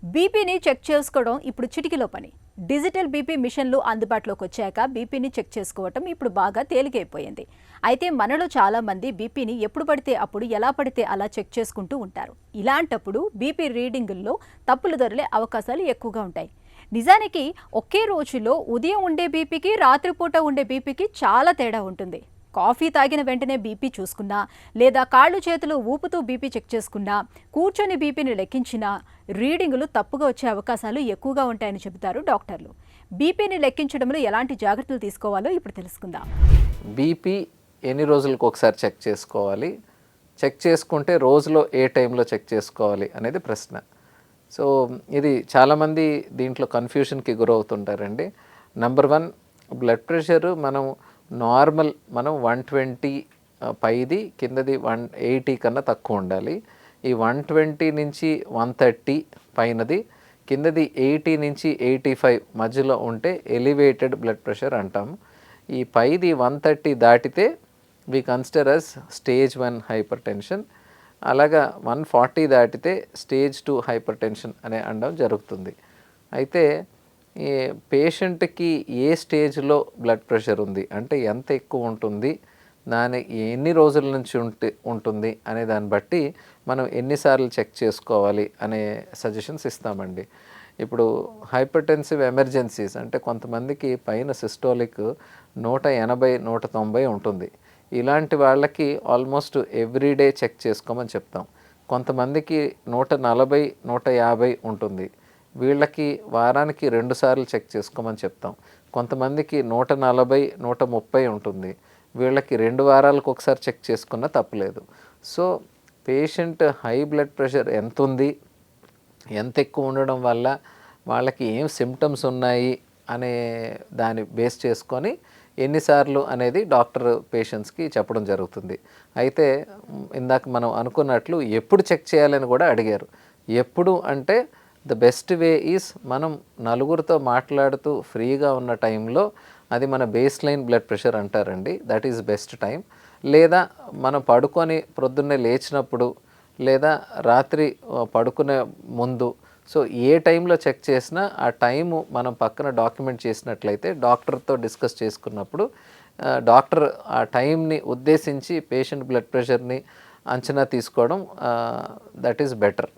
బీపీని చెక్ చేసుకోవడం ఇప్పుడు చిటికెలో పని. డిజిటల్ బీపీ మిషన్లు అందుబాటులోకి వచ్చాక బీపీని చెక్ చేసుకోవటం ఇప్పుడు బాగా తేలికైపోయింది. అయితే మనలో చాలా మంది బీపీని ఎప్పుడు పడితే అప్పుడు ఎలా పడితే అలా చెక్ చేసుకుంటూ ఉంటారు. ఇలాంటప్పుడు బీపీ రీడింగుల్లో తప్పులు దొరికే అవకాశాలు ఎక్కువగా ఉంటాయి. నిజానికి ఒకే రోజులో ఉదయం ఉండే బీపీకి రాత్రిపూట ఉండే బీపీకి చాలా తేడా ఉంటుంది. కాఫీ తాగిన వెంటనే బీపీ చూసుకున్నా, లేదా కాళ్ళు చేతులు ఊపుతూ బీపీ చెక్ చేసుకున్నా, కూర్చొని బీపీని లెక్కించినా రీడింగులు తప్పుగా వచ్చే అవకాశాలు ఎక్కువగా ఉంటాయని చెబుతారు డాక్టర్లు. బీపీని లెక్కించడంలో ఎలాంటి జాగ్రత్తలు తీసుకోవాలో ఇప్పుడు తెలుసుకుందాం. బీపీ ఎన్ని రోజులకు ఒకసారి చెక్ చేసుకోవాలి, చెక్ చేసుకుంటే రోజులో ఏ టైంలో చెక్ చేసుకోవాలి అనేది ప్రశ్న. సో ఇది చాలామంది దీంట్లో కన్ఫ్యూషన్కి గురవుతుంటారండి. నెంబర్ 1, బ్లడ్ ప్రెషరు మనం 120 పైది, కిందది 180 కన్నా తక్కువ ఉండాలి. ఈ 120 నుంచి 130 పైనది, కిందది 80 నుంచి 85 మధ్యలో ఉంటే ఎలివేటెడ్ బ్లడ్ ప్రెషర్ అంటాం. ఈ పైది 130 దాటితే we consider as stage 1 hypertension. అలాగా 140 దాటితే స్టేజ్ 2 హైపర్ టెన్షన్ అనే అనడం జరుగుతుంది. అయితే ఈ పేషెంట్కి ఏ స్టేజ్లో బ్లడ్ ప్రెషర్ ఉంది, అంటే ఎంత ఎక్కువ ఉంటుంది, దాని ఎన్ని రోజుల నుంచి ఉంటుంది అనే దాన్ని బట్టి మనం ఎన్నిసార్లు చెక్ చేసుకోవాలి అనే సజెషన్స్ ఇస్తామండి. ఇప్పుడు హైపర్టెన్సివ్ ఎమర్జెన్సీస్ అంటే కొంతమందికి పైన సిస్టోలిక్ 180, 190 ఉంటుంది. ఇలాంటి వాళ్ళకి ఆల్మోస్ట్ ఎవ్రీడే చెక్ చేసుకోమని చెప్తాం. కొంతమందికి 140, 150 ఉంటుంది. వీళ్ళకి వారానికి 2 సార్లు చెక్ చేసుకోమని చెప్తాం. కొంతమందికి 140, 130 ఉంటుంది. వీళ్ళకి 2 వారాలకు ఒకసారి చెక్ చేసుకున్నా తప్పులేదు. So patient high blood pressure ఎంత ఉంది, ఎంత ఎక్కువ ఉండడం వల్ల వాళ్ళకి ఏం సిమ్టమ్స్ ఉన్నాయి అనే దాన్ని బేస్ చేసుకొని ఎన్నిసార్లు అనేది డాక్టర్ పేషెంట్స్కి చెప్పడం జరుగుతుంది. అయితే ఇందాక మనం అనుకున్నట్లు ఎప్పుడు చెక్ చేయాలని కూడా అడిగారు. ఎప్పుడు అంటే ద బెస్ట్ వే ఈజ్ మనం నలుగురితో మాట్లాడుతూ ఫ్రీగా ఉన్న టైంలో, అది మన బేస్ లైన్ బ్లడ్ ప్రెషర్ అంటారండి. That is best time. లేదా మనం పడుకొని ప్రొద్దున్నే లేచినప్పుడు, లేదా రాత్రి పడుకునే ముందు. సో ఏ టైంలో చెక్ చేసినా ఆ టైము మనం పక్కన డాక్యుమెంట్ చేసినట్లయితే డాక్టర్తో డిస్కస్ చేసుకున్నప్పుడు డాక్టర్ ఆ టైంని ఉద్దేశించి పేషెంట్ బ్లడ్ ప్రెషర్ని అంచనా తీసుకోవడం దట్ ఈస్ బెటర్.